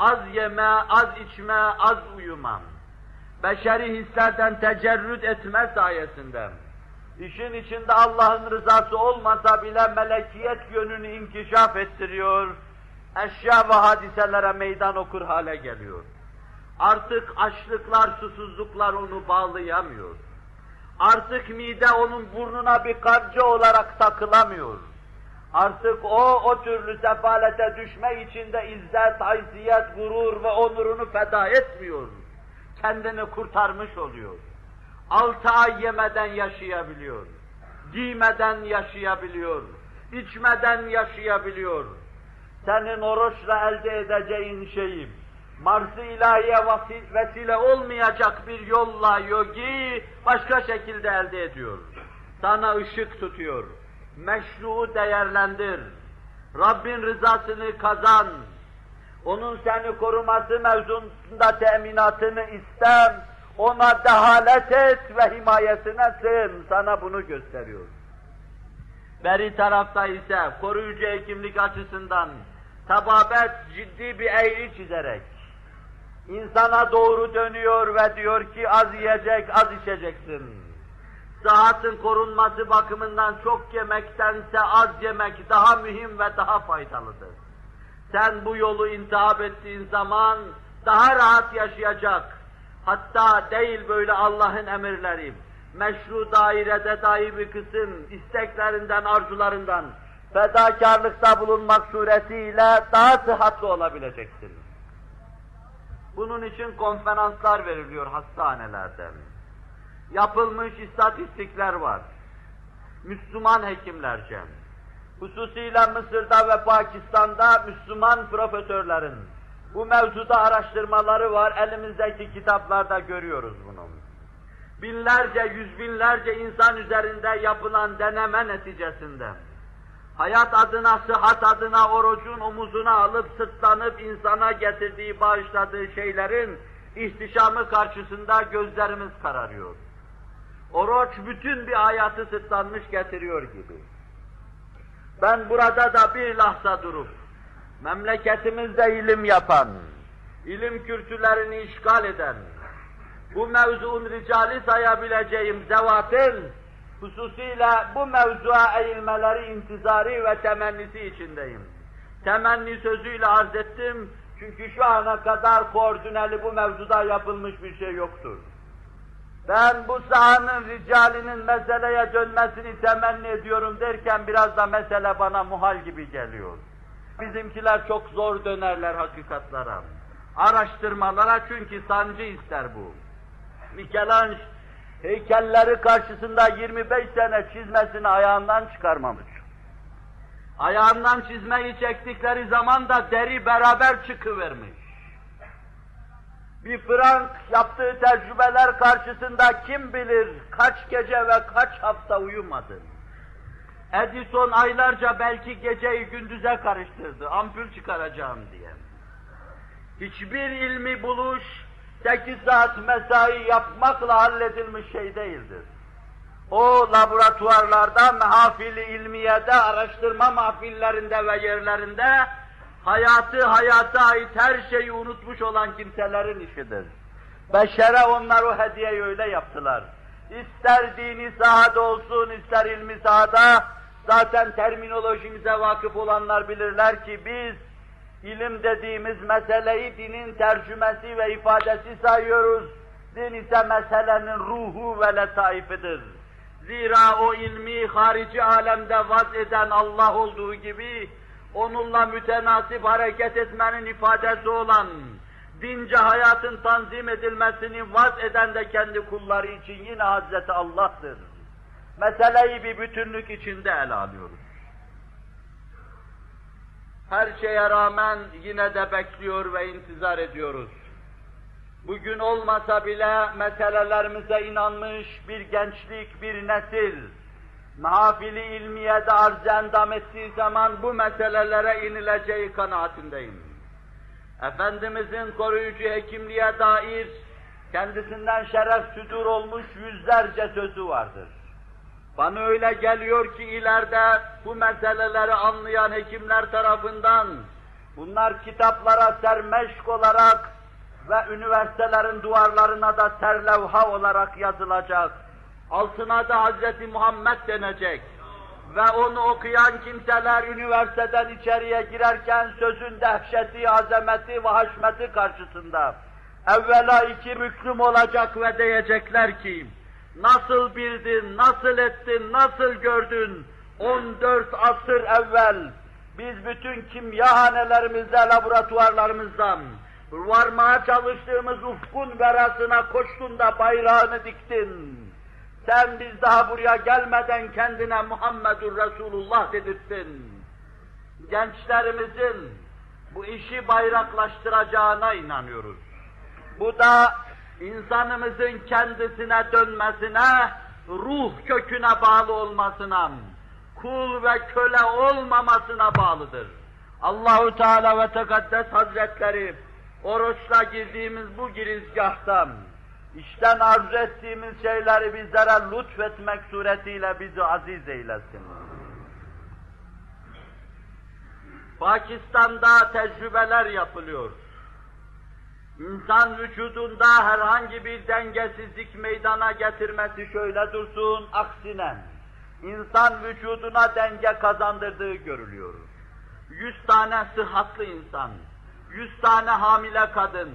az yeme, az içme, az uyuma, beşeri hislerden tecerrüt etme sayesinde, işin içinde Allah'ın rızası olmasa bile melekiyet yönünü inkişaf ettiriyor, eşya ve hadiselere meydan okur hale geliyor. Artık açlıklar, susuzluklar onu bağlayamıyor. Artık mide onun burnuna bir karca olarak takılamıyor. Artık o türlü sefalete düşme içinde izzet, haysiyet, gurur ve onurunu feda etmiyor. Kendini kurtarmış oluyor. 6 ay yemeden yaşayabiliyor. Giymeden yaşayabiliyor. İçmeden yaşayabiliyor. Senin oruçla elde edeceğin şeyi, Mars-ı ilahiye vesile olmayacak bir yolla yogi başka şekilde elde ediyor. Sana ışık tutuyor. Meşru'u değerlendir. Rabbin rızasını kazan. Onun seni koruması mevzunda teminatını istem. Ona dehalet et ve himayesine sığın. Sana bunu gösteriyor. Beri tarafta ise koruyucu hekimlik açısından tababet ciddi bir eğri çizerek insana doğru dönüyor ve diyor ki az yiyecek, az içeceksin. Sıhhatın korunması bakımından çok yemektense az yemek daha mühim ve daha faydalıdır. Sen bu yolu intihap ettiğin zaman daha rahat yaşayacak, hatta değil böyle Allah'ın emirleri, meşru dairede dahi bir kısım isteklerinden, arzularından fedakarlıkta bulunmak suretiyle daha sıhhatli olabileceksin. Bunun için konferanslar veriliyor hastanelerden. Yapılmış istatistikler var. Müslüman hekimlerce, hususiyle Mısır'da ve Pakistan'da Müslüman profesörlerin bu mevzuda araştırmaları var, elimizdeki kitaplarda görüyoruz bunu. Binlerce, yüz binlerce insan üzerinde yapılan deneme neticesinde, hayat adına, sıhhat adına orucun omuzuna alıp sırtlanıp insana getirdiği, bağışladığı şeylerin ihtişamı karşısında gözlerimiz kararıyor. Oruç bütün bir hayatı sırtlanmış getiriyor gibi. Ben burada da bir lahza durup, memleketimizde ilim yapan, ilim kürsülerini işgal eden, bu mevzuun ricali sayabileceğim zevatın, hususiyle bu mevzuya eğilmeleri intizari ve temennisi içindeyim. Temenni sözüyle arz ettim, çünkü şu ana kadar koordineli bu mevzuda yapılmış bir şey yoktur. Ben bu sahanın ricalinin meseleye dönmesini temenni ediyorum derken biraz da mesele bana muhal gibi geliyor. Bizimkiler çok zor dönerler hakikatlara, araştırmalara, çünkü sancı ister bu. Michelangelo heykelleri karşısında 25 sene çizmesini ayağından çıkarmamış. Ayağından çizmeyi çektikleri zaman da deri beraber çıkıvermiş. Bir Frank yaptığı tecrübeler karşısında kim bilir kaç gece ve kaç hafta uyumadı. Edison aylarca belki geceyi gündüze karıştırdı, ampul çıkaracağım diye. Hiçbir ilmi buluş 8 saat mesai yapmakla halledilmiş şey değildir. O laboratuvarlarda, mahafil-i ilmiyede, araştırma mahfillerinde ve yerlerinde hayata ait her şeyi unutmuş olan kimselerin işidir. Beşere onlar o hediyeyi öyle yaptılar. İster dini sahada olsun, ister ilmi sahada, zaten terminolojimize vakıf olanlar bilirler ki biz ilim dediğimiz meseleyi dinin tercümesi ve ifadesi sayıyoruz. Din ise meselenin ruhu ve letaifidir. Zira o ilmi harici alemde vaz eden Allah olduğu gibi, onunla mütenasip hareket etmenin ifadesi olan, dince hayatın tanzim edilmesini vaz eden de kendi kulları için yine Hazreti Allah'tır. Meseleyi bir bütünlük içinde ele alıyoruz. Her şeye rağmen yine de bekliyor ve intizar ediyoruz. Bugün olmasa bile meselelerimize inanmış bir gençlik, bir nesil, mahafili ilmiyede arz endam ettiği zaman bu meselelere inileceği kanaatindeyim. Efendimizin koruyucu hekimliğe dair kendisinden şeref südur olmuş yüzlerce sözü vardır. Bana öyle geliyor ki ileride bu meseleleri anlayan hekimler tarafından Bunlar kitaplara sermeşk olarak ve üniversitelerin duvarlarına da serlevha olarak yazılacak. Altına da Hz. Muhammed denecek. Ve onu okuyan kimseler üniversiteden içeriye girerken sözün dehşeti, azameti ve haşmeti karşısında evvela iki büklüm olacak ve diyecekler ki, nasıl bildin, nasıl ettin, nasıl gördün? 14 asır evvel biz bütün kimyahanelerimizde, laboratuvarlarımızdan varmaya çalıştığımız ufkun verasına koştun da bayrağını diktin. Sen biz daha buraya gelmeden kendine Muhammedur Resulullah dedirttin. Gençlerimizin bu işi bayraklaştıracağına inanıyoruz. Bu da insanımızın kendisine dönmesine, ruh köküne bağlı olmasına, kul ve köle olmamasına bağlıdır. Allahu Teala ve Tekaddes Hazretleri oruçla girdiğimiz bu girizgahtan İşten arzu ettiğimiz şeyleri bizlere lütfetmek suretiyle bizi aziz eylesin. Pakistan'da tecrübeler yapılıyor. İnsan vücudunda herhangi bir dengesizlik meydana getirmesi şöyle dursun, aksine insan vücuduna denge kazandırdığı görülüyor. 100 tane sıhhatli insan, 100 tane hamile kadın,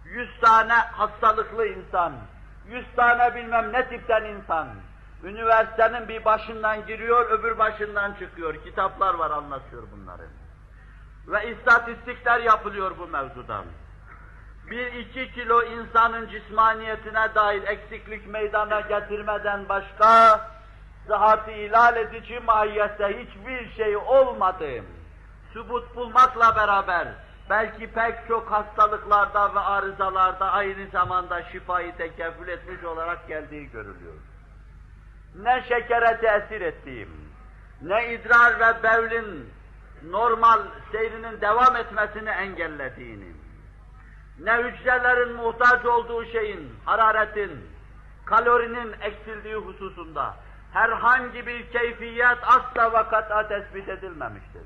100 tane hastalıklı insan, 100 tane bilmem ne tipten insan, üniversitenin bir başından giriyor, öbür başından çıkıyor. Kitaplar var, anlatıyor bunları. Ve istatistikler yapılıyor bu mevzudan. 1-2 kilo insanın cismaniyetine dair eksiklik meydana getirmeden başka, sıhhati ihlal edici mahiyette hiçbir şey olmadı. Sübut bulmakla beraber, belki pek çok hastalıklarda ve arızalarda aynı zamanda şifayı tekeffül etmiş olarak geldiği görülüyor. Ne şekere tesir ettiğim, ne idrar ve bevlin normal seyrinin devam etmesini engellediğini, ne hücrelerin muhtaç olduğu şeyin, hararetin, kalorinin eksildiği hususunda herhangi bir keyfiyet asla ve kat'a tespit edilmemiştir.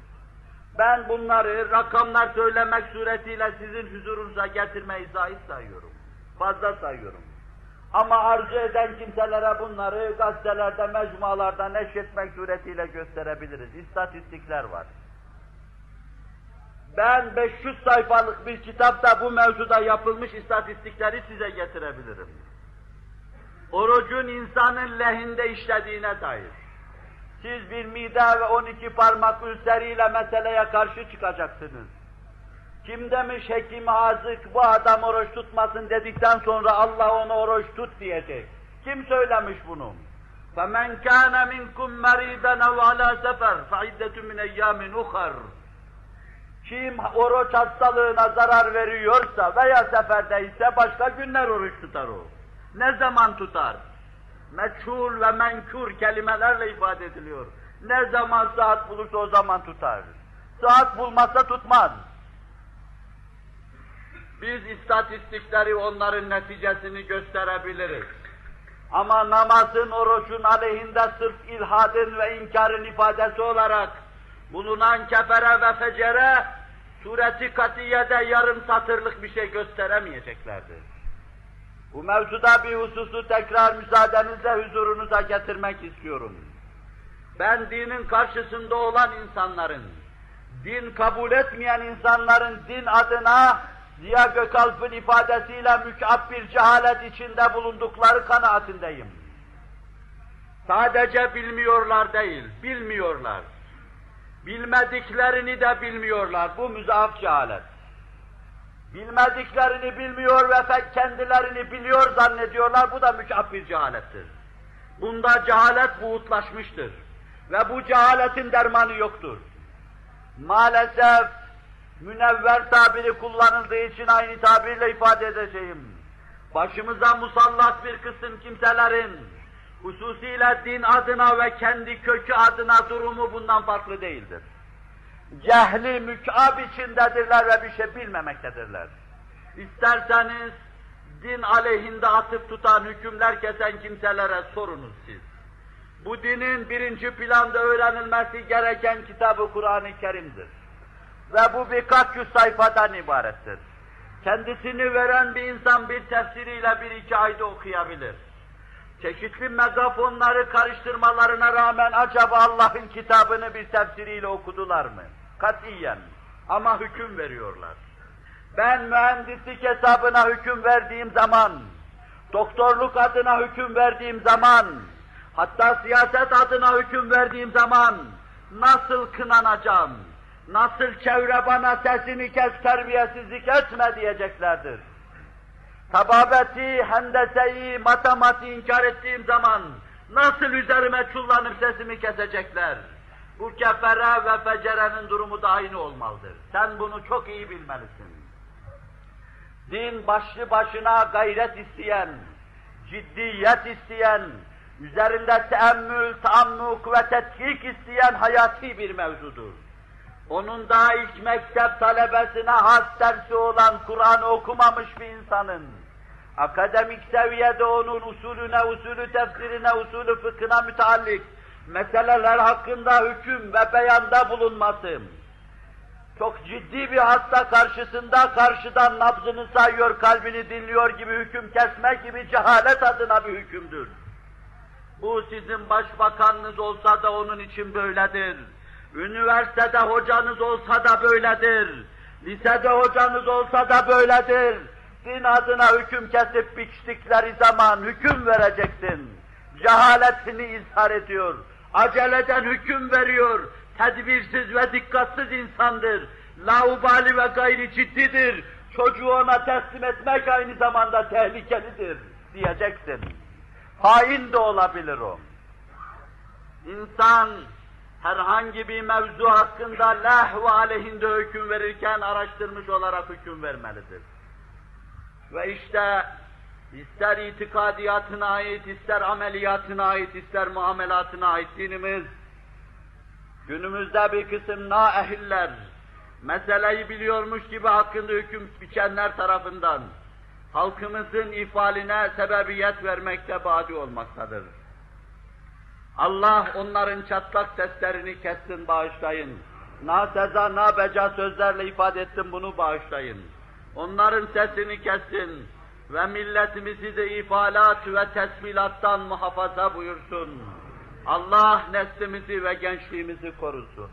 Ben bunları rakamlar söylemek suretiyle sizin huzurunuza getirmeyi zahit sayıyorum. Fazla sayıyorum. Ama arzu eden kimselere bunları gazetelerde, mecmualarda neşretmek suretiyle gösterebiliriz. İstatistikler var. Ben 500 sayfalık bir kitapta bu mevzuda yapılmış istatistikleri size getirebilirim. Orucun insanın lehinde işlediğine dair. Siz bir mide ve 12 parmak ülseriyle meseleye karşı çıkacaksınız. Kim demiş hekim hazık, bu adam oruç tutmasın dedikten sonra Allah ona oruç tut diyecek. Kim söylemiş bunu? فَمَنْ كَانَ مِنْكُمْ مَرِيدًا اَوْ عَلَى سَفَرٍ فَعِدَّةٌ مِنْ اَيَّامٍ اُخَرٍ. Kim oruç hastalığına zarar veriyorsa veya seferdeyse başka günler oruç tutar o. Ne zaman tutar? Meçhul ve menkûr kelimelerle ifade ediliyor. Ne zaman saat bulursa o zaman tutar. Saat bulmazsa tutmaz. Biz istatistikleri, onların neticesini gösterebiliriz. Ama namazın, orucun aleyhinde sırf ilhadın ve inkarın ifadesi olarak bulunan kefere ve fecere, sureti katiyede yarım satırlık bir şey gösteremeyeceklerdir. Bu mevzuda bir hususu tekrar müsaadenizle huzurunuza getirmek istiyorum. Ben dinin karşısında olan insanların, din kabul etmeyen insanların din adına Ziya Gökalp'ın ifadesiyle mük'ab bir cehalet içinde bulundukları kanaatindeyim. Sadece bilmiyorlar değil, bilmiyorlar. Bilmediklerini de bilmiyorlar, bu müzaaf cehalet. Bilmediklerini bilmiyor ve kendilerini biliyor zannediyorlar, bu da mük'ab bir cehalettir. Bunda cehalet buğutlaşmıştır ve bu cehaletin dermanı yoktur. Maalesef münevver tabiri kullanıldığı için aynı tabirle ifade edeceğim. Başımıza musallat bir kısım kimselerin hususiyle din adına ve kendi kökü adına durumu bundan farklı değildir. Cehli mük'ab içindedirler ve bir şey bilmemektedirler. İsterseniz din aleyhinde atıp tutan, hükümler kesen kimselere sorunuz siz. Bu dinin birinci planda öğrenilmesi gereken kitabı Kur'an-ı Kerim'dir. Ve bu birkaç yüz sayfadan ibarettir. Kendisini veren bir insan bir tefsiriyle bir iki ayda okuyabilir. Çeşitli megafonları karıştırmalarına rağmen acaba Allah'ın kitabını bir tefsiriyle okudular mı? Katiyen. Ama hüküm veriyorlar. Ben mühendislik hesabına hüküm verdiğim zaman, doktorluk adına hüküm verdiğim zaman, hatta siyaset adına hüküm verdiğim zaman nasıl kınanacağım, nasıl çevre bana sesini kes, terbiyesizlik etme diyeceklerdir. Tababeti, hendeseyi, matematiği inkar ettiğim zaman nasıl üzerime çullanıp sesimi kesecekler? Bu kefere ve fecerenin durumu da aynı olmalıdır. Sen bunu çok iyi bilmelisin. Din başlı başına gayret isteyen, ciddiyet isteyen, üzerinde teemmül, taammuk ve tetkik isteyen hayati bir mevzudur. Onun daha ilk mektep talebesine has dersi olan Kur'an'ı okumamış bir insanın, akademik seviyede onun usulüne, usulü tefsirine, usulü fıkhına müteallik meseleler hakkında hüküm ve beyanda bulunması, çok ciddi bir hasta karşısında karşıdan nabzını sayıyor, kalbini dinliyor gibi hüküm kesme gibi cehalet adına bir hükümdür. Bu sizin başbakanınız olsa da onun için böyledir. Üniversitede hocanız olsa da böyledir. Lisede hocanız olsa da böyledir. Din adına hüküm kesip biçtikleri zaman hüküm vereceksin. Cehaletini izhar ediyor. Aceleden hüküm veriyor. Tedbirsiz ve dikkatsiz insandır. Laubali ve gayri ciddidir. Çocuğu ona teslim etmek aynı zamanda tehlikelidir diyeceksin. Hain de olabilir o. İnsan herhangi bir mevzu hakkında lehv aleyhinde hüküm verirken araştırmış olarak hüküm vermelidir. Ve işte ister itikadiyatına ait, ister ameliyatına ait, ister muamelatına ait dinimiz, günümüzde bir kısım naehiller, meseleyi biliyormuş gibi hakkında hüküm biçenler tarafından halkımızın ifaline sebebiyet vermekte badi olmaktadır. Allah onların çatlak seslerini kessin, bağışlayın. Naseza, nabeca sözlerle ifade ettim, bunu bağışlayın. Onların sesini kessin ve milletimizi de ifalat ve tesbilattan muhafaza buyursun. Allah neslimizi ve gençliğimizi korusun.